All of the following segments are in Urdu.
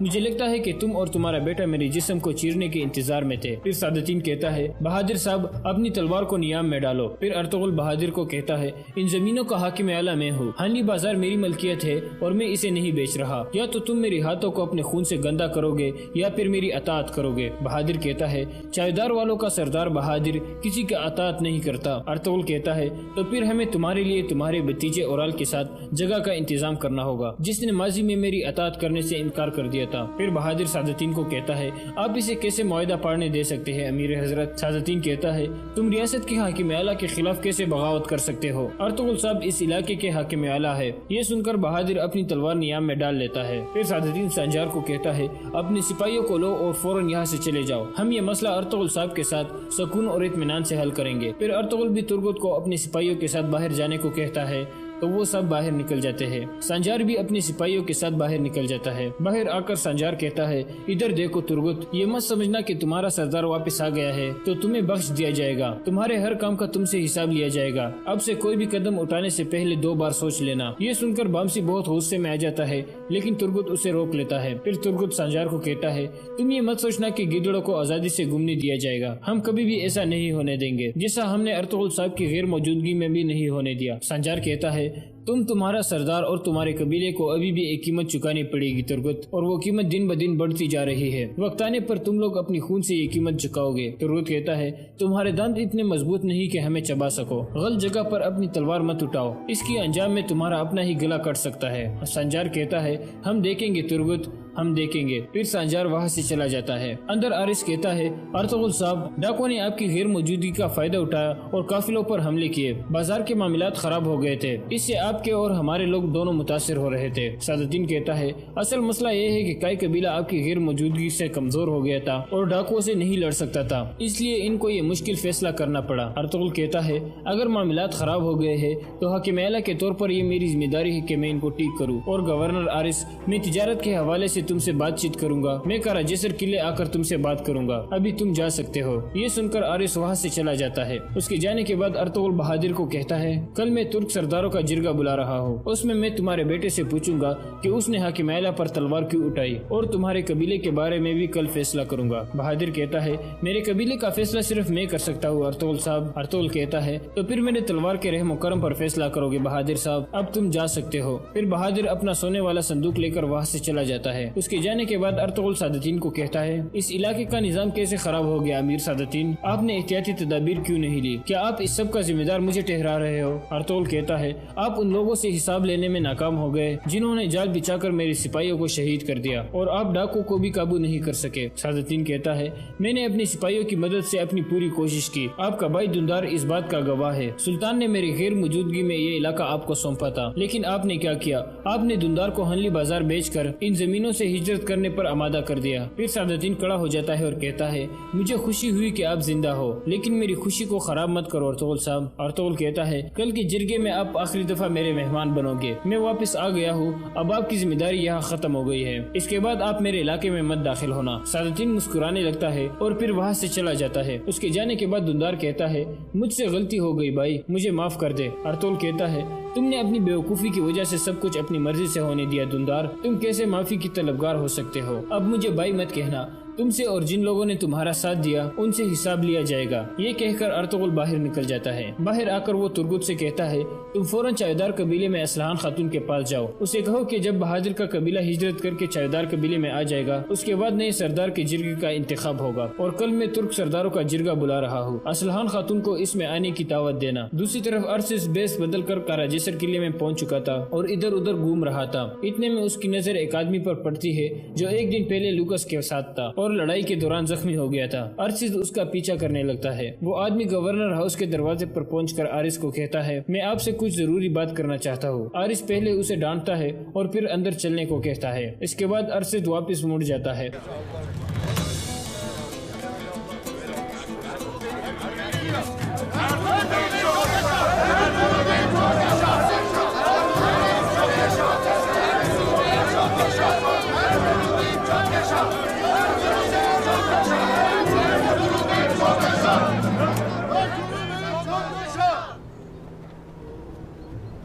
مجھے لگتا ہے کہ تم اور تمہارا بیٹا میرے جسم کو چیرنے کے انتظار میں تھے۔ پھر سعد الدین کہتا ہے بہادر صاحب اپنی تلوار کو نیام میں ڈالو۔ پھر ارطغرل بہادر کو کہتا ہے ان زمینوں کا حاکم اعلیٰ میں ہوں، ہنلی بازار میری ملکیت ہے اور میں اسے نہیں بیچ رہا، یا تو تم میری ہاتھوں کو اپنے خون سے گندا کرو گے یا پھر میری اطاعت کرو گے۔ بہادر کہتا ہے چائیدار والوں کا سردار بہادر کسی کا اطاعت نہیں کرتا۔ ارطغرل کہتا ہے تو پھر ہمیں تمہارے لیے تمہارے بھتیجے اورال کے ساتھ جگہ کا انتظام کرنا ہوگا جس نے ماضی میں میری اطاعت کرنے سے انکار کر دیا تھا۔ پھر بہادر سعد الدین کو کہتا ہے آپ اسے کیسے معاہدہ پاڑنے دے سکتے ہیں امیر حضرت؟ سعد الدین کہتا ہے تم ریاست کے حاکم اعلیٰ کے خلاف کیسے بغاوت کر سکتے ہو؟ ارطغرل صاحب اس علاقے کے حاکم اعلیٰ ہے۔ یہ سن کر بہادر اپنی تلوار نیام میں ڈال لیتا ہے۔ پھر سعد الدین سنجار کو کہتا ہے اپنے سپاہیوں کو لو اور فوراً یہاں سے چلے جاؤ، ہم یہ مسئلہ ارطغرل صاحب کے ساتھ سکون اور اطمینان سے حل کریں گے۔ پھر ارطغرل بھی ترگت کو اپنے سپاہیوں کے ساتھ باہر جانے کو کہتا ہے تو وہ سب باہر نکل جاتے ہیں۔ سنجار بھی اپنے سپاہیوں کے ساتھ باہر نکل جاتا ہے۔ باہر آ کر سنجار کہتا ہے ادھر دیکھو ترگت، یہ مت سمجھنا کہ تمہارا سردار واپس آ گیا ہے تو تمہیں بخش دیا جائے گا، تمہارے ہر کام کا تم سے حساب لیا جائے گا، اب سے کوئی بھی قدم اٹھانے سے پہلے 2 بار سوچ لینا۔ یہ سن کر بامسی بہت غصے میں آ جاتا ہے لیکن ترگت اسے روک لیتا ہے۔ پھر ترگت سنجار کو کہتا ہے تم یہ مت سوچنا کہ گیدڑوں کو آزادی سے گھومنے دیا جائے گا، ہم کبھی بھی ایسا نہیں ہونے دیں گے جیسا ہم نے ارطغرل صاحب کی غیر موجودگی میں بھی نہیں ہونے دیا۔ سنجار کہتا ہے تمہارا سردار اور تمہارے قبیلے کو ابھی بھی ایک قیمت چکانی پڑے گی ترگت، اور وہ قیمت دن بدن بڑھتی جا رہی ہے، وقت آنے پر تم لوگ اپنی خون سے یہ قیمت چکاؤ گے۔ ترگت کہتا ہے تمہارے دانت اتنے مضبوط نہیں کہ ہمیں چبا سکو، غلط جگہ پر اپنی تلوار مت اٹھاؤ، اس کی انجام میں تمہارا اپنا ہی گلا کٹ سکتا ہے۔ سنجار کہتا ہے ہم دیکھیں گے ترگت، ہم دیکھیں گے۔ پھر سنجار وہاں سے چلا جاتا ہے۔ اندر آرس کہتا ہے ارطغرل صاحب ڈاکو نے آپ کی غیر موجودگی کا فائدہ اٹھایا اور قافلوں پر حملے کیے، بازار کے معاملات خراب ہو گئے تھے، اس سے آپ کے اور ہمارے لوگ دونوں متاثر ہو رہے تھے۔ سعد الدین کہتا ہے اصل مسئلہ یہ ہے کہ کئی قبیلہ آپ کی غیر موجودگی سے کمزور ہو گیا تھا اور ڈاکو سے نہیں لڑ سکتا تھا، اس لیے ان کو یہ مشکل فیصلہ کرنا پڑا۔ ارطغرل کہتا ہے اگر معاملات خراب ہو گئے ہیں تو حاکم اعلیٰ کے طور پر یہ میری ذمہ داری ہے کہ میں ان کو ٹھیک کروں، اور گورنر آرس میں تجارت کے حوالے سے تم سے بات چیت کروں گا، میں کارا جسر قلعے آ کر تم سے بات کروں گا، ابھی تم جا سکتے ہو۔ یہ سن کر آرس وہاں سے چلا جاتا ہے۔ اس کے جانے کے بعد ارطغرل بہادر کو کہتا ہے کل میں ترک سرداروں کا جرگہ بلا رہا ہوں، اس میں تمہارے بیٹے سے پوچھوں گا کہ اس نے حاکم اعلیٰ پر تلوار کیوں اٹھائی، اور تمہارے قبیلے کے بارے میں بھی کل فیصلہ کروں گا۔ بہادر کہتا ہے میرے قبیلے کا فیصلہ صرف میں کر سکتا ہوں ارطغرل صاحب۔ ارطغرل کہتا ہے تو پھر میرے تلوار کے رحم و کرم پر فیصلہ کرو گے بہادر صاحب، اب تم جا سکتے ہو۔ پھر بہادر اپنا سونے والا صندوق لے کر وہاں سے چلا جاتا ہے۔ اس کے جانے کے بعد ارطغرل سعد الدین کو کہتا ہے اس علاقے کا نظام کیسے خراب ہو گیا امیر سعد الدین، آپ نے احتیاطی تدابیر کیوں نہیں لی؟ کیا آپ اس سب کا ذمہ دار مجھے ٹھہرا رہے ہو؟ ارطغرل کہتا ہے آپ ان لوگوں سے حساب لینے میں ناکام ہو گئے جنہوں نے جال بچھا کر میرے سپاہیوں کو شہید کر دیا، اور آپ ڈاکو کو بھی قابو نہیں کر سکے۔ سعد الدین کہتا ہے میں نے اپنے سپاہیوں کی مدد سے اپنی پوری کوشش کی، آپ کا بھائی دندار اس بات کا گواہ ہے، سلطان نے میری غیر موجودگی میں یہ علاقہ آپ کو سونپا تھا، لیکن آپ نے کیا کیا؟ آپ نے دندار کو ہنلی بازار بیچ کر ان زمینوں سے ہجرت کرنے پر آمادہ کر دیا۔ پھر سعد الدین کھڑا ہو جاتا ہے اور کہتا ہے مجھے خوشی ہوئی کہ آپ زندہ ہو، لیکن میری خوشی کو خراب مت کرو ارطغرل صاحب۔ ارطغرل کہتا ہے کل کے جرگے میں آپ آخری دفعہ میرے مہمان بنو گے، میں واپس آ گیا ہوں، اب آپ کی ذمہ داری یہاں ختم ہو گئی ہے، اس کے بعد آپ میرے علاقے میں مت داخل ہونا۔ سعد الدین مسکرانے لگتا ہے اور پھر وہاں سے چلا جاتا ہے۔ اس کے جانے کے بعد دندار کہتا ہے مجھ سے غلطی ہو گئی بھائی، مجھے معاف کر دے۔ ارطغرل کہتا ہے تم نے اپنی بیوقوفی کی وجہ سے سب کچھ اپنی مرضی سے ہونے دیا دندار، تم کیسے معافی کی طلبگار ہو سکتے ہو؟ اب مجھے بھائی مت کہنا، تم سے اور جن لوگوں نے تمہارا ساتھ دیا ان سے حساب لیا جائے گا۔ یہ کہہ کر ارطغرل باہر نکل جاتا ہے۔ باہر آ کر وہ ترگت سے کہتا ہے تم فوراً چائیدار قبیلے میں اسلحان خاتون کے پاس جاؤ، اسے کہو کہ جب بہادر کا قبیلہ ہجرت کر کے چائیدار قبیلے میں آ جائے گا اس کے بعد نئے سردار کے جرگے کا انتخاب ہوگا، اور کل میں ترک سرداروں کا جرگہ بلا رہا ہوں، اسلحان خاتون کو اس میں آنے کی دعوت دینا۔ دوسری طرف ارسس بیس بدل کر کارا جسر قلعے میں پہنچ چکا تھا اور ادھر ادھر گھوم رہا تھا۔ اتنے میں اس کی نظر ایک آدمی پر پڑتی ہے جو ایک دن پہلے لوکس کے ساتھ تھا اور لڑائی کے دوران زخمی ہو گیا تھا۔ ارسس اس کا پیچھا کرنے لگتا ہے۔ وہ آدمی گورنر ہاؤس کے دروازے پر پہنچ کر آرس کو کہتا ہے میں آپ سے کچھ ضروری بات کرنا چاہتا ہوں۔ آرس پہلے اسے ڈانٹتا ہے اور پھر اندر چلنے کو کہتا ہے۔ اس کے بعد ارسس واپس مڑ جاتا ہے۔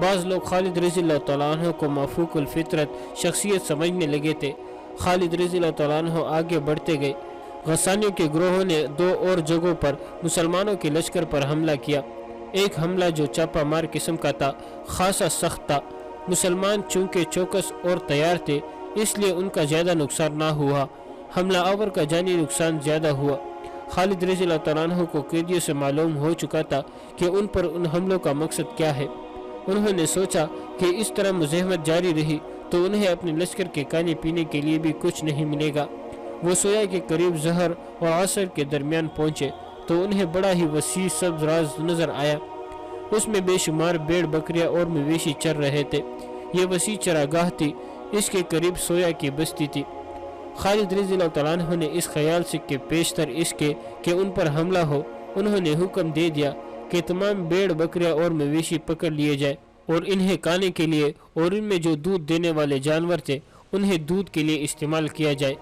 بعض لوگ خالد رضی اللہ تعالیٰ عنہ کو مافوق الفطرت شخصیت سمجھنے لگے تھے۔ خالد رضی اللہ تعالیٰ عنہ آگے بڑھتے گئے۔ غسانیوں کے گروہوں نے 2 اور جگہوں پر مسلمانوں کے لشکر پر حملہ کیا۔ ایک حملہ جو چاپا مار قسم کا تھا خاصا سخت تھا۔ مسلمان چونکہ چوکس اور تیار تھے اس لیے ان کا زیادہ نقصان نہ ہوا، حملہ آور کا جانی نقصان زیادہ ہوا۔ خالد رضی اللہ تعالیٰ عنہ کو قیدیوں سے معلوم ہو چکا تھا کہ ان پر ان حملوں کا مقصد کیا ہے۔ انہوں نے سوچا کہ اس طرح مزاحمت جاری رہی تو انہیں اپنے لشکر کے کھانے پینے کے لیے بھی کچھ نہیں ملے گا۔ وہ سویا کے قریب ظہر اور عصر کے درمیان پہنچے تو انہیں بڑا ہی وسیع سبز راز نظر آیا۔ اس میں بے شمار بیڑ بکریاں اور مویشی چر رہے تھے۔ یہ وسیع چراگاہ تھی، اس کے قریب سویا کی بستی تھی۔ خالد رضی اللہ تعالیٰ عنہ نے اس خیال سے کہ پیشتر اس کے کہ ان پر حملہ ہو، انہوں نے حکم دے دیا کہ تمام بیڑ بکریاں اور مویشی پکڑ لیے جائے اور انہیں کھانے کے لیے اور ان میں جو دودھ دینے والے جانور تھے انہیں دودھ کے لیے استعمال کیا جائے۔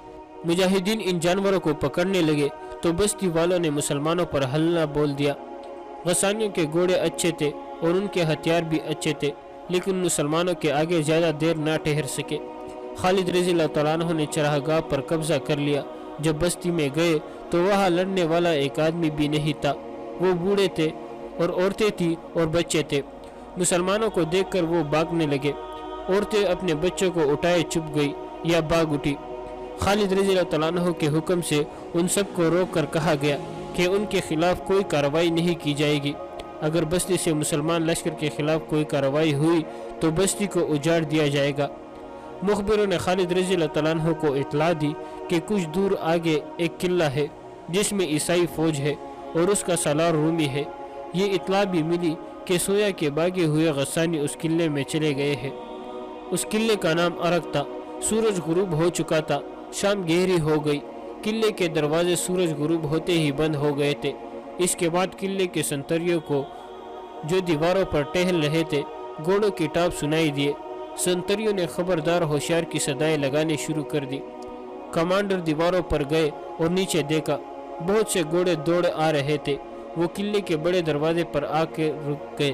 مجاہدین ان جانوروں کو پکڑنے لگے تو بستی والوں نے مسلمانوں پر حملہ بول دیا۔ غسانیوں کے گھوڑے اچھے تھے اور ان کے ہتھیار بھی اچھے تھے، لیکن مسلمانوں کے آگے زیادہ دیر نہ ٹھہر سکے۔ خالد رضی اللہ تعالیٰ عنہ نے چراگاہ پر قبضہ کر لیا۔ جب بستی میں گئے تو وہاں لڑنے والا ایک آدمی بھی نہیں تھا، وہ بوڑھے تھے اور عورتیں تھیں اور بچے تھے۔ مسلمانوں کو دیکھ کر وہ بھاگنے لگے، عورتیں اپنے بچوں کو اٹھائے چھپ گئی یا بھاگ اٹھی۔ خالد رضی اللہ تعالیٰ عنہ کے حکم سے ان سب کو روک کر کہا گیا کہ ان کے خلاف کوئی کارروائی نہیں کی جائے گی۔ اگر بستی سے مسلمان لشکر کے خلاف کوئی کارروائی ہوئی تو بستی کو اجاڑ دیا جائے گا۔ مخبروں نے خالد رضی اللہ تعالیٰ عنہ کو اطلاع دی کہ کچھ دور آگے ایک قلعہ ہے جس میں عیسائی فوج ہے اور اس کا سالار رومی ہے۔ یہ اطلاع بھی ملی کہ سویا کے بھاگے ہوئے غسانی اس قلعے میں چلے گئے ہیں۔ اس قلعے کا نام عرق تھا۔ سورج غروب ہو چکا تھا، شام گہری ہو گئی، قلعے کے دروازے سورج غروب ہوتے ہی بند ہو گئے تھے۔ اس کے بعد قلعے کے سنتریوں کو جو دیواروں پر ٹہل رہے تھے گھوڑوں کی ٹاپ سنائی دیے۔ سنتریوں نے خبردار ہوشیار کی صدائیں لگانے شروع کر دی۔ کمانڈر دیواروں پر گئے اور نیچے دیکھا، بہت سے گھوڑے دوڑ آ رہے تھے۔ وہ قلعے کے بڑے دروازے پر آ کے رک گئے۔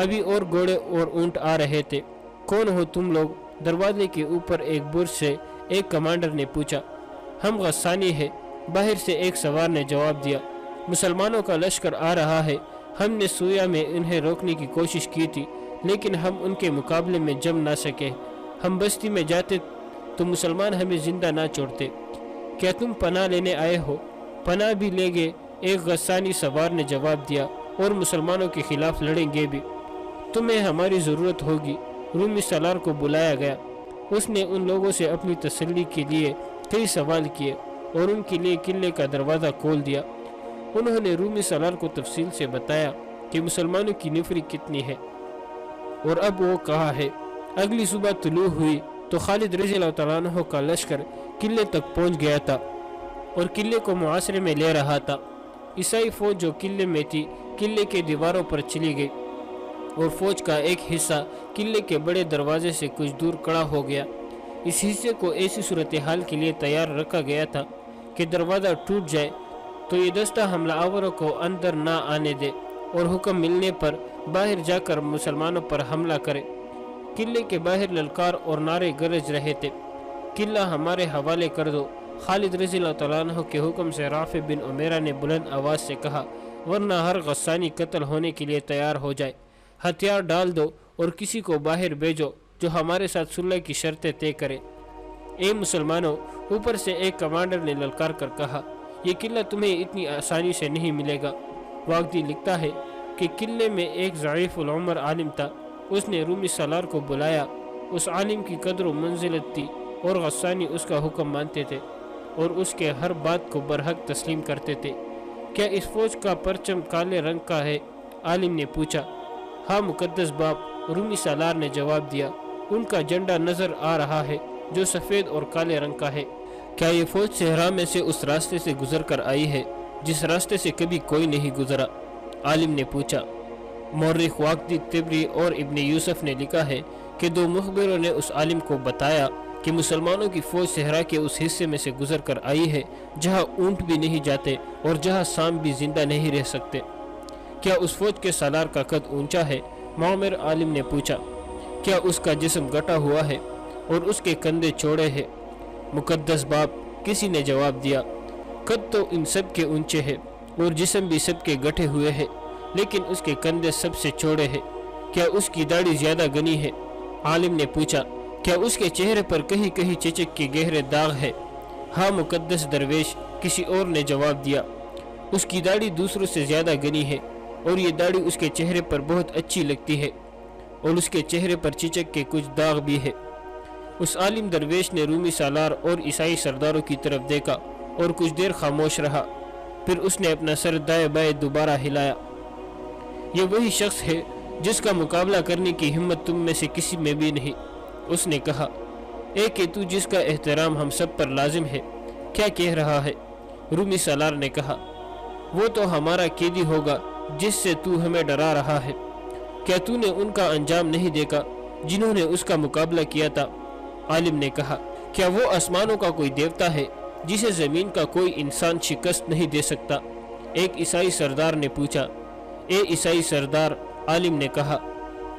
ابھی اور گھوڑے اور اونٹ آ رہے تھے۔ کون ہو تم لوگ؟ دروازے کے اوپر ایک برج سے ایک کمانڈر نے پوچھا۔ ہم غسانی ہیں، باہر سے ایک سوار نے جواب دیا۔ مسلمانوں کا لشکر آ رہا ہے، ہم نے سویا میں انہیں روکنے کی کوشش کی تھی لیکن ہم ان کے مقابلے میں جم نہ سکے۔ ہم بستی میں جاتے تو مسلمان ہمیں زندہ نہ چھوڑتے۔ کیا تم پناہ لینے آئے ہو؟ پناہ بھی لیں گے، ایک غسانی سوار نے جواب دیا، اور مسلمانوں کے خلاف لڑیں گے بھی۔ تمہیں ہماری ضرورت ہوگی۔ رومی سالار کو بلایا گیا۔ اس نے ان لوگوں سے اپنی تسلی کے لیے کئی سوال کیے اور ان کے لیے قلعے کا دروازہ کھول دیا۔ انہوں نے رومی سالار کو تفصیل سے بتایا کہ مسلمانوں کی نفری کتنی ہے اور اب وہ کہاں ہے۔ اگلی صبح طلوع ہوئی تو خالد رضی اللہ تعالیٰ عنہ کا لشکر قلعے تک پہنچ گیا تھا اور قلعے کو محاصرے میں لے رہا تھا۔ عیسائی فوج جو قلعے میں تھی قلعے کے دیواروں پر چلی گئی اور فوج کا ایک حصہ قلعے کے بڑے دروازے سے کچھ دور کھڑا ہو گیا۔ اس حصے کو ایسی صورتحال کے لیے تیار رکھا گیا تھا کہ دروازہ ٹوٹ جائے تو یہ دستہ حملہ آوروں کو اندر نہ آنے دے اور حکم ملنے پر باہر جا کر مسلمانوں پر حملہ کرے۔ قلعے کے باہر للکار اور نعرے گرج رہے تھے، قلعہ ہمارے حوالے کر دو۔ خالد رضی اللہ تعالیٰ عنہ کے حکم سے رافع بن عمیرہ نے بلند آواز سے کہا، ورنہ ہر غسانی قتل ہونے کے لیے تیار ہو جائے۔ ہتھیار ڈال دو اور کسی کو باہر بھیجو جو ہمارے ساتھ صلح کی شرطیں طے کرے۔ اے مسلمانوں، اوپر سے ایک کمانڈر نے للکار کر کہا، یہ قلعہ تمہیں اتنی آسانی سے نہیں ملے گا۔ واقعی لکھتا ہے کہ قلعے میں ایک ضعیف العمر عالم تھا، اس نے رومی سالار کو بلایا۔ اس عالم کی قدر و منزلت تھی اور غسانی اس کا حکم مانتے تھے اور اس کے ہر بات کو برحق تسلیم کرتے تھے۔ کیا اس فوج کا پرچم کالے رنگ کا ہے؟ عالم نے پوچھا۔ ہاں مقدس باپ، رومی سالار نے جواب دیا، ان کا جھنڈا نظر آ رہا ہے جو سفید اور کالے رنگ کا ہے۔ کیا یہ فوج صحرا میں سے اس راستے سے گزر کر آئی ہے جس راستے سے کبھی کوئی نہیں گزرا؟ عالم نے پوچھا۔ مورخ واقدی طبری اور ابن یوسف نے لکھا ہے کہ دو مخبروں نے اس عالم کو بتایا کہ مسلمانوں کی فوج صحرا کے اس حصے میں سے گزر کر آئی ہے جہاں اونٹ بھی نہیں جاتے اور جہاں سام بھی زندہ نہیں رہ سکتے۔ کیا اس فوج کے سالار کا قد اونچا ہے؟ معمر عالم نے پوچھا، کیا اس کا جسم گٹا ہوا ہے اور اس کے کندھے چوڑے ہیں؟ مقدس باپ، کسی نے جواب دیا، قد تو ان سب کے اونچے ہے اور جسم بھی سب کے گٹھے ہوئے ہے، لیکن اس کے کندھے سب سے چوڑے ہیں۔ کیا اس کی داڑھی زیادہ گھنی ہے؟ عالم نے پوچھا، کیا اس کے چہرے پر کہیں کہیں چچک کے گہرے داغ ہے؟ ہاں مقدس درویش، کسی اور نے جواب دیا، اس کی داڑھی دوسروں سے زیادہ گھنی ہے اور یہ داڑھی اس کے چہرے پر بہت اچھی لگتی ہے اور اس کے چہرے پر چچک کے کچھ داغ بھی ہے۔ اس عالم درویش نے رومی سالار اور عیسائی سرداروں کی طرف دیکھا اور کچھ دیر خاموش رہا، پھر اس نے اپنا سر دائیں بائیں دوبارہ ہلایا۔ یہ وہی شخص ہے جس کا مقابلہ کرنے کی ہمت تم میں سے کسی میں بھی نہیں، اس نے کہا۔ اے کہ تو جس کا احترام ہم سب پر لازم ہے، کیا کہہ رہا ہے؟ رومی سالار نے کہا، وہ تو ہمارا قیدی ہوگا جس سے تو ہمیں ڈرا رہا ہے۔ کیا تو نے ان کا انجام نہیں دیکھا جنہوں نے اس کا مقابلہ کیا تھا؟ عالم نے کہا، کیا وہ آسمانوں کا کوئی دیوتا ہے جسے زمین کا کوئی انسان شکست نہیں دے سکتا؟ ایک عیسائی سردار نے پوچھا۔ اے عیسائی سردار، عالم نے کہا،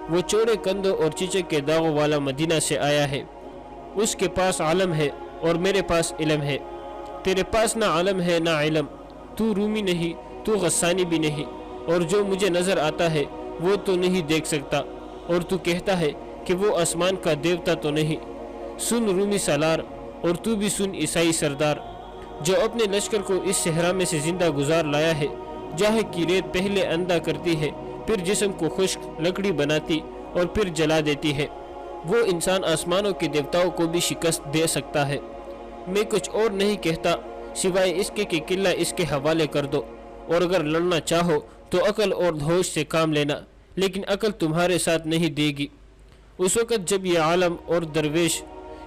وہ چوڑے کندھوں اور چچک کے داغوں والا مدینہ سے آیا ہے، اس کے پاس علم ہے اور میرے پاس علم ہے، تیرے پاس نہ علم ہے نہ علم، تو رومی نہیں، تو غسانی بھی نہیں، اور جو مجھے نظر آتا ہے وہ تو نہیں دیکھ سکتا، اور تو کہتا ہے کہ وہ آسمان کا دیوتا تو نہیں۔ سن رومی سالار، اور تو بھی سن عیسائی سردار، جو اپنے لشکر کو اس صحرا میں سے زندہ گزار لایا ہے، جہاں کی ریت پہلے اندھا کرتی ہے، پھر جسم کو خشک لکڑی بناتی اور پھر جلا دیتی ہے، وہ انسان آسمانوں کے دیوتاؤں کو بھی شکست دے سکتا ہے۔ میں کچھ اور نہیں کہتا سوائے اس کے کہ قلعہ اس کے حوالے کر دو، اور اگر لڑنا چاہو تو عقل اور ہوش سے کام لینا، لیکن عقل تمہارے ساتھ نہیں دے گی۔ اس وقت جب یہ عالم اور درویش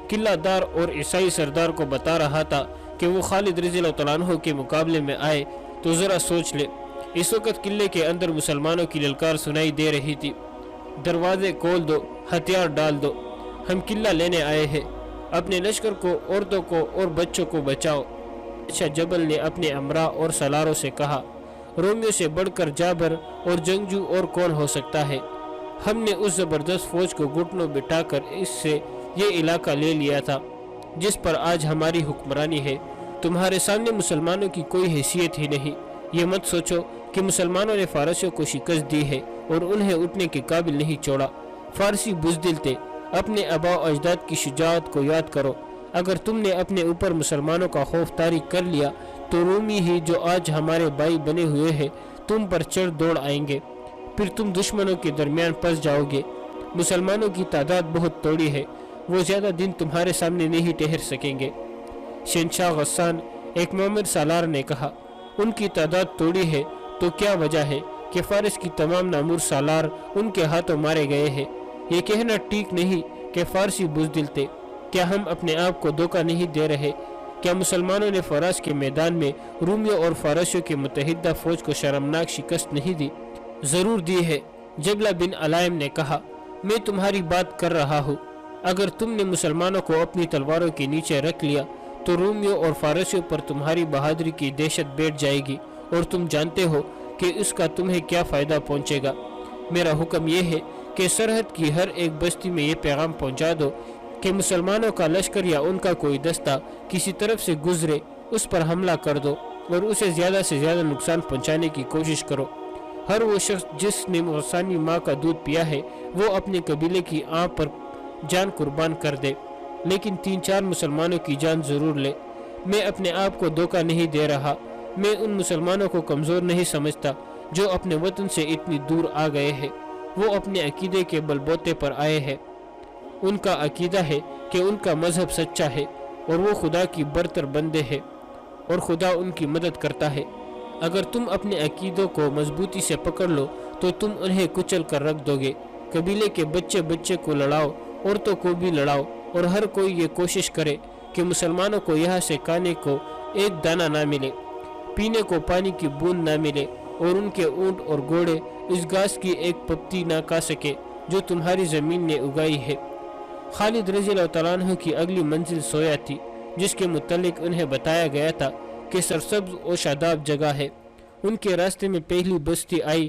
قلعہ دار اور عیسائی سردار کو بتا رہا تھا کہ وہ خالد رضی اللہ عنہ کے مقابلے میں آئے، تو ذرا سوچ لے، اس وقت قلعے کے اندر مسلمانوں کی للکار سنائی دے رہی تھی، دروازے کھول دو، ہتھیار ڈال دو، ہم قلعہ لینے آئے ہیں، اپنے لشکر کو، عورتوں کو اور بچوں کو بچاؤ۔ اچھا جبل نے اپنے امراء اور سالاروں سے کہا، رومیوں سے بڑھ کر جابر اور جنگجو اور کون ہو سکتا ہے؟ ہم نے اس زبردست فوج کو گھٹنوں بٹھا کر اس سے یہ علاقہ لے لیا تھا جس پر آج ہماری حکمرانی ہے۔ تمہارے سامنے مسلمانوں کی کوئی حیثیت ہی نہیں۔ یہ مت سوچو کہ مسلمانوں نے فارسیوں کو شکست دی ہے اور انہیں اٹھنے کے قابل نہیں چھوڑا۔ فارسی بزدل تھے، اپنے آباء و اجداد کی شجاعت کو یاد کرو۔ اگر تم نے اپنے اوپر مسلمانوں کا خوف طاری کر لیا تو رومی ہی جو آج ہمارے بھائی بنے ہوئے ہیں تم پر چڑھ دوڑ آئیں گے، پھر تم دشمنوں کے درمیان پھنس جاؤ گے۔ مسلمانوں کی تعداد بہت توڑی ہے، وہ زیادہ دن تمہارے سامنے نہیں ٹھہر سکیں گے۔ شہنشاہ غسان، ایک مومن سالار نے کہا، ان کی تعداد توڑی ہے تو کیا وجہ ہے کہ فارس کی تمام نامور سالار ان کے ہاتھوں مارے گئے ہیں؟ یہ کہنا ٹھیک نہیں کہ فارسی بزدل تھے۔ کیا ہم اپنے آپ کو دھوکہ نہیں دے رہے؟ کیا مسلمانوں نے فراز کے میدان میں رومیوں اور فارسیوں کے متحدہ فوج کو شرمناک شکست نہیں دی؟ ضرور دی ہے، جبلہ بن علائم نے کہا۔ میں تمہاری بات کر رہا ہوں۔ اگر تم نے مسلمانوں کو اپنی تلواروں کے نیچے رکھ لیا تو رومیوں اور فارسیوں پر تمہاری بہادری کی دہشت بیٹھ جائے گی، اور تم جانتے ہو کہ اس کا تمہیں کیا فائدہ پہنچے گا۔ میرا حکم یہ ہے کہ سرحد کی ہر ایک بستی میں یہ پیغام پہنچا دو کہ مسلمانوں کا لشکر یا ان کا کوئی دستہ کسی طرف سے گزرے، اس پر حملہ کر دو اور اسے زیادہ سے زیادہ نقصان پہنچانے کی کوشش کرو۔ ہر وہ شخص جس نے غسانی ماں کا دودھ پیا ہے وہ اپنے قبیلے کی آنکھ پر جان قربان کر دے، لیکن 3-4 مسلمانوں کی جان ضرور لے۔ میں اپنے آپ کو دھوکہ نہیں دے رہا، میں ان مسلمانوں کو کمزور نہیں سمجھتا جو اپنے وطن سے اتنی دور آ گئے ہیں۔ وہ اپنے عقیدے کے بل بوتے پر آئے ہیں۔ ان کا عقیدہ ہے کہ ان کا مذہب سچا ہے اور وہ خدا کی برتر بندے ہیں اور خدا ان کی مدد کرتا ہے۔ اگر تم اپنے عقیدوں کو مضبوطی سے پکڑ لو تو تم انہیں کچل کر رکھ دو گے۔ قبیلے کے بچے بچے کو لڑاؤ، عورتوں کو بھی لڑاؤ، اور ہر کوئی یہ کوشش کرے کہ مسلمانوں کو یہاں سے کھانے کو ایک دانہ نہ ملے، پینے کو پانی کی بوند نہ ملے، اور ان کے اونٹ اور گھوڑے اس گھاس کی ایک پپتی نہ کھا سکے جو تمہاری زمین نے اگائی ہے۔ خالد رضی اللہ عنہ کی اگلی منزل سویا تھی، جس کے متعلق انہیں بتایا گیا تھا کہ سرسبز و شاداب جگہ ہے۔ ان کے راستے میں پہلی بستی آئی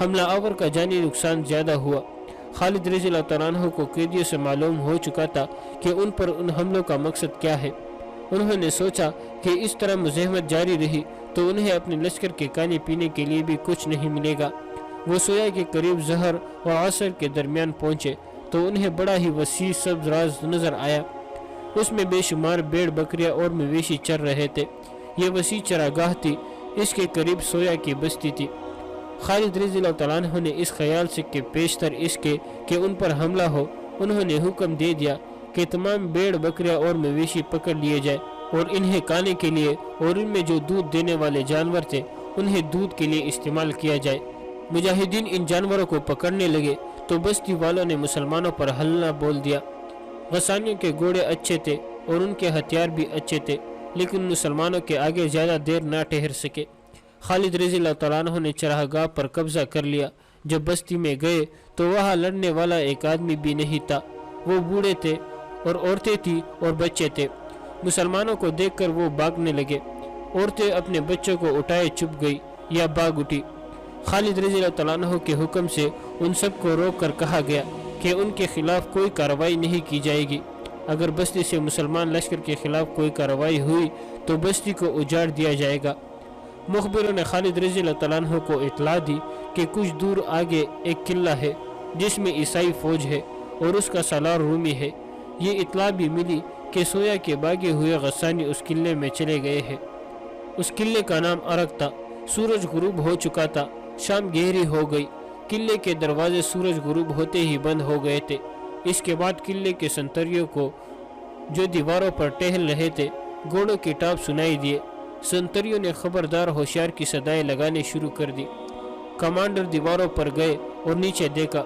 حملہ آور کا جانی نقصان زیادہ ہوا۔ خالد رضی اللہ تعالیٰ عنہ کو قیدیوں سے معلوم ہو چکا تھا کہ ان پر ان حملوں کا مقصد کیا ہے۔ انہوں نے سوچا کہ اس طرح مزاحمت جاری رہی تو انہیں اپنے لشکر کے کھانے پینے کے لیے بھی کچھ نہیں ملے گا۔ وہ سویا کے قریب ظہر اور عصر کے درمیان پہنچے تو انہیں بڑا ہی وسیع سبز راز نظر آیا۔ اس میں بے شمار بھیڑ بکریاں اور مویشی چر رہے تھے۔ یہ وسیع چراگاہ تھی، اس کے قریب سویا کی بستی تھی۔ خالد رضی اللہ تعالیٰ عنہ نے اس خیال سے کہ پیشتر اس کے کہ ان پر حملہ ہو، انہوں نے حکم دے دیا کہ تمام بھیڑ بکریاں اور مویشی پکڑ لیے جائے اور انہیں کھانے کے لیے اور ان میں جو دودھ دینے والے جانور تھے انہیں دودھ کے لیے استعمال کیا جائے۔ مجاہدین ان جانوروں کو پکڑنے لگے تو بستی والوں نے مسلمانوں پر حملہ بول دیا۔ غسانیوں کے گھوڑے اچھے تھے اور ان کے ہتھیار بھی اچھے تھے، لیکن مسلمانوں کے آگے زیادہ دیر نہ ٹھہر سکے۔ خالد رضی اللہ تعالیٰ عنہ نے چراگاہ پر قبضہ کر لیا۔ جب بستی میں گئے تو وہاں لڑنے والا ایک آدمی بھی نہیں تھا، وہ بوڑھے تھے اور عورتیں تھیں اور بچے تھے۔ مسلمانوں کو دیکھ کر وہ بھاگنے لگے، عورتیں اپنے بچوں کو اٹھائے چھپ گئی یا بھاگ اٹھی۔ خالد رضی اللہ تعالیٰ عنہ کے حکم سے ان سب کو روک کر کہا گیا کہ ان کے خلاف کوئی کارروائی نہیں کی جائے گی۔ اگر بستی سے مسلمان لشکر کے خلاف کوئی کارروائی ہوئی تو بستی کو اجاڑ دیا جائے گا۔ مخبروں نے خالد رضی اللہ تعالیٰ عنہ کو اطلاع دی کہ کچھ دور آگے ایک قلعہ ہے جس میں عیسائی فوج ہے اور اس کا سالار رومی ہے۔ یہ اطلاع بھی ملی کہ سویا کے بھاگے ہوئے غسانی اس قلعے میں چلے گئے ہیں۔ اس قلعے کا نام عرق تھا۔ سورج غروب ہو چکا تھا، شام گہری ہو گئی، قلعے کے دروازے سورج غروب ہوتے ہی بند ہو گئے تھے۔ اس کے بعد قلعے کے سنتریوں کو جو دیواروں پر ٹہل رہے تھے گھوڑوں کے ٹاپ سنائی دیے۔ سنتریوں نے خبردار ہوشیار کی صدائیں لگانے شروع کر دی۔ کمانڈر دیواروں پر گئے اور نیچے دیکھا،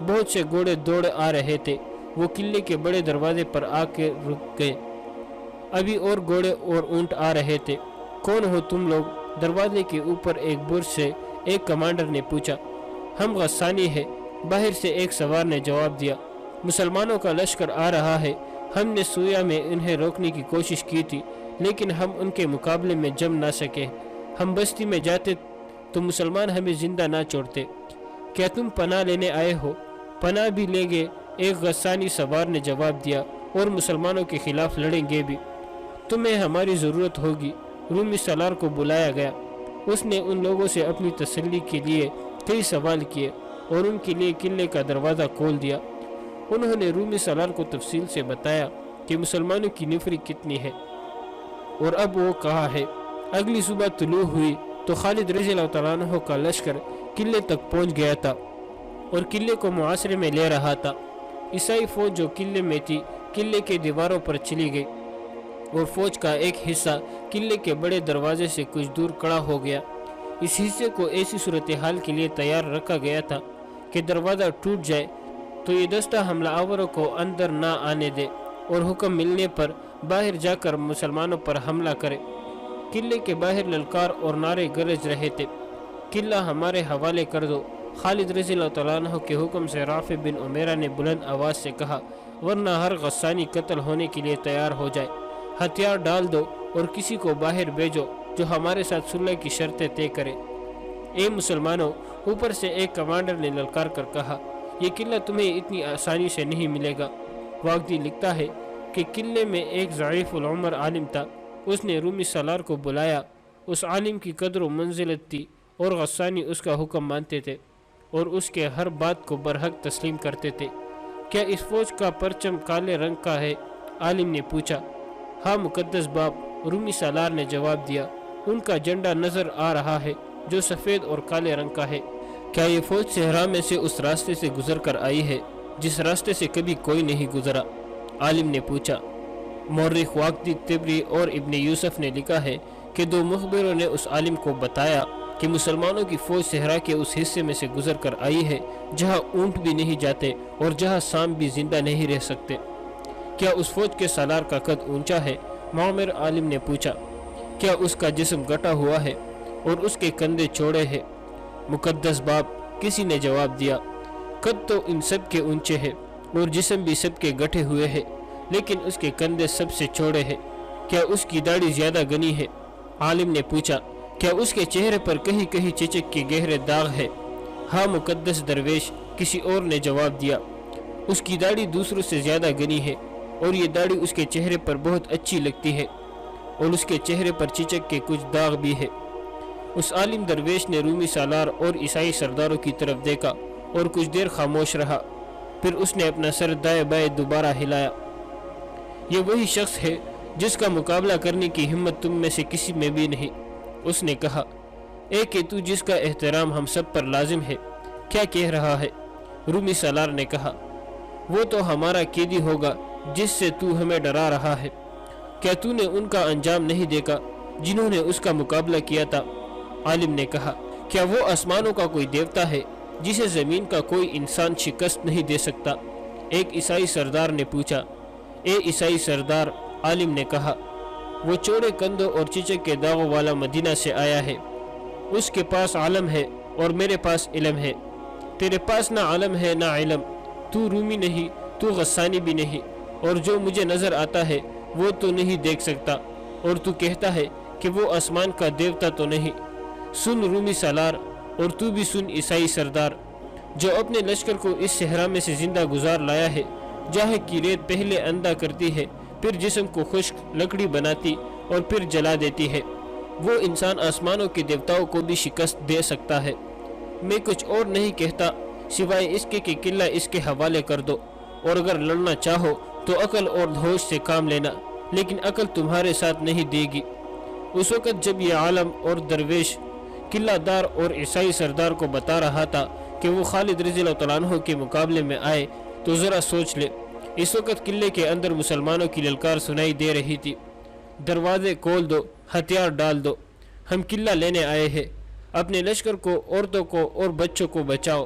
بہت سے گھوڑے دوڑ آ رہے تھے۔ وہ قلعے کے بڑے دروازے پر آ کے رک گئے۔ ابھی اور گھوڑے اور اونٹ آ رہے تھے۔ کون ہو تم لوگ؟ دروازے کے اوپر ایک برج سے ایک کمانڈر نے پوچھا۔ ہم غسانی ہیں، باہر سے ایک سوار نے جواب دیا۔ مسلمانوں کا لشکر آ رہا ہے۔ ہم نے سویا میں انہیں روکنے کی کوشش کی تھی لیکن ہم ان کے مقابلے میں جم نہ سکے۔ ہم بستی میں جاتے تو مسلمان ہمیں زندہ نہ چھوڑتے۔ کیا تم پناہ لینے آئے ہو؟ پناہ بھی لیں گے، ایک غسانی سوار نے جواب دیا، اور مسلمانوں کے خلاف لڑیں گے بھی۔ تمہیں ہماری ضرورت ہوگی۔ رومی سالار کو بلایا گیا۔ اس نے ان لوگوں سے اپنی تسلی کے لیے کئی سوال کیے اور ان کے لیے قلعے کا دروازہ کھول دیا۔ انہوں نے رومی سالار کو تفصیل سے بتایا کہ مسلمانوں کی نفری کتنی ہے اور اب وہ کہاں ہے۔ اگلی صبح طلوع ہوئی تو خالد رضی اللہ تعالیٰ عنہ کا لشکر قلعے تک پہنچ گیا تھا اور قلعے کو محاصرے میں لے رہا تھا۔ عیسائی فوج جو قلعے میں تھی قلعے کے دیواروں پر چلی گئی اور فوج کا ایک حصہ قلعے کے بڑے دروازے سے کچھ دور کھڑا ہو گیا۔ اس حصے کو ایسی صورتحال کے لیے تیار رکھا گیا تھا کہ دروازہ ٹوٹ جائے تو یہ دستہ حملہ آوروں کو اندر نہ آنے دے اور حکم ملنے پر باہر جا کر مسلمانوں پر حملہ کرے۔ قلعے کے باہر للکار اور نعرے گرج رہے تھے، قلعہ ہمارے حوالے کر دو۔ خالد رضی اللہ تعالیٰ عنہ کے حکم سے رافع بن عمیرہ نے بلند آواز سے کہا، ورنہ ہر غسانی قتل ہونے کے لیے تیار ہو جائے۔ ہتھیار ڈال دو اور کسی کو باہر بھیجو جو ہمارے ساتھ صلح کی شرطیں طے کرے۔ اے مسلمانوں، اوپر سے ایک کمانڈر نے للکار کر کہا، یہ قلعہ تمہیں اتنی آسانی سے نہیں ملے گا۔ واقعی لکھتا ہے کہ قلعے میں ایک ضعیف العمر عالم تھا، اس نے رومی سالار کو بلایا۔ اس عالم کی قدر و منزلت تھی اور غسانی اس کا حکم مانتے تھے اور اس کے ہر بات کو برحق تسلیم کرتے تھے۔ کیا اس فوج کا پرچم کالے رنگ کا ہے؟ عالم نے پوچھا۔ ہاں مقدس باپ، رومی سالار نے جواب دیا، ان کا جھنڈا نظر آ رہا ہے جو سفید اور کالے رنگ کا ہے۔ کیا یہ فوج صحرا میں سے اس راستے سے گزر کر آئی ہے جس راستے سے کبھی کوئی نہیں گزرا؟ عالم نے پوچھا۔ مورخ واقدی طبری اور ابن یوسف نے لکھا ہے کہ دو مخبروں نے اس عالم کو بتایا کہ مسلمانوں کی فوج صحرا کے اس حصے میں سے گزر کر آئی ہے جہاں اونٹ بھی نہیں جاتے اور جہاں سام بھی زندہ نہیں رہ سکتے۔ کیا اس فوج کے سالار کا قد اونچا ہے؟ معمر عالم نے پوچھا۔ کیا اس کا جسم گٹا ہوا ہے اور اس کے کندھے چوڑے ہیں؟ مقدس باپ، کسی نے جواب دیا، قد تو ان سب کے اونچے ہے اور جسم بھی سب کے گٹھے ہوئے ہے، لیکن اس کے کندھے سب سے چوڑے ہیں۔ کیا اس کی داڑھی زیادہ گھنی ہے؟ عالم نے پوچھا۔ کیا اس کے چہرے پر کہیں کہیں چچک کے گہرے داغ ہے؟ ہاں مقدس درویش، کسی اور نے جواب دیا۔ اس کی داڑھی دوسروں سے زیادہ گھنی ہے اور یہ داڑھی اس کے چہرے پر بہت اچھی لگتی ہے اور اس کے چہرے پر چچک کے کچھ داغ بھی ہے۔ اس عالم درویش نے رومی سالار اور عیسائی سرداروں کی طرف دیکھا اور کچھ دیر خاموش رہا، پھر اس نے اپنا سر دائیں بائیں دوبارہ ہلایا۔ یہ وہی شخص ہے جس کا مقابلہ کرنے کی ہمت تم میں سے کسی میں بھی نہیں، اس نے کہا۔ اے کہ تو جس کا احترام ہم سب پر لازم ہے، کیا کہہ رہا ہے؟ رومی سالار نے کہا، وہ تو ہمارا قیدی ہوگا جس سے تو ہمیں ڈرا رہا ہے۔ کیا تو نے ان کا انجام نہیں دیکھا جنہوں نے اس کا مقابلہ کیا تھا؟ عالم نے کہا، کیا وہ آسمانوں کا کوئی دیوتا ہے جسے زمین کا کوئی انسان شکست نہیں دے سکتا؟ ایک عیسائی سردار نے پوچھا۔ اے عیسائی سردار، عالم نے کہا، وہ چوڑے کندھوں اور چچک کے داغوں والا مدینہ سے آیا ہے۔ اس کے پاس علم ہے اور میرے پاس علم ہے۔ تیرے پاس نہ علم ہے نہ علم، تو رومی نہیں، تو غسانی بھی نہیں، اور جو مجھے نظر آتا ہے وہ تو نہیں دیکھ سکتا، اور تو کہتا ہے کہ وہ آسمان کا دیوتا تو نہیں۔ سن رومی سالار، اور تو بھی سن عیسائی سردار، جو اپنے لشکر کو اس صحرا میں سے زندہ گزار لایا ہے، جہاں کی ریت پہلے اندھا کرتی ہے، پھر جسم کو خشک لکڑی بناتی اور پھر جلا دیتی ہے، وہ انسان آسمانوں کے دیوتاؤں کو بھی شکست دے سکتا ہے۔ میں کچھ اور نہیں کہتا سوائے اس کے کہ قلعہ اس کے حوالے کر دو، اور اگر لڑنا چاہو تو عقل اور ہوش سے کام لینا، لیکن عقل تمہارے ساتھ نہیں دے گی۔ اس وقت جب یہ عالم اور درویش قلعہ دار اور عیسائی سردار کو بتا رہا تھا کہ وہ خالد رضی اللہ عنہ کے مقابلے میں آئے، تو ذرا سوچ لے، اس وقت قلعے کے اندر مسلمانوں کی للکار سنائی دے رہی تھی، دروازے کھول دو، ہتھیار ڈال دو، ہم قلعہ لینے آئے ہیں، اپنے لشکر کو، عورتوں کو اور بچوں کو بچاؤ۔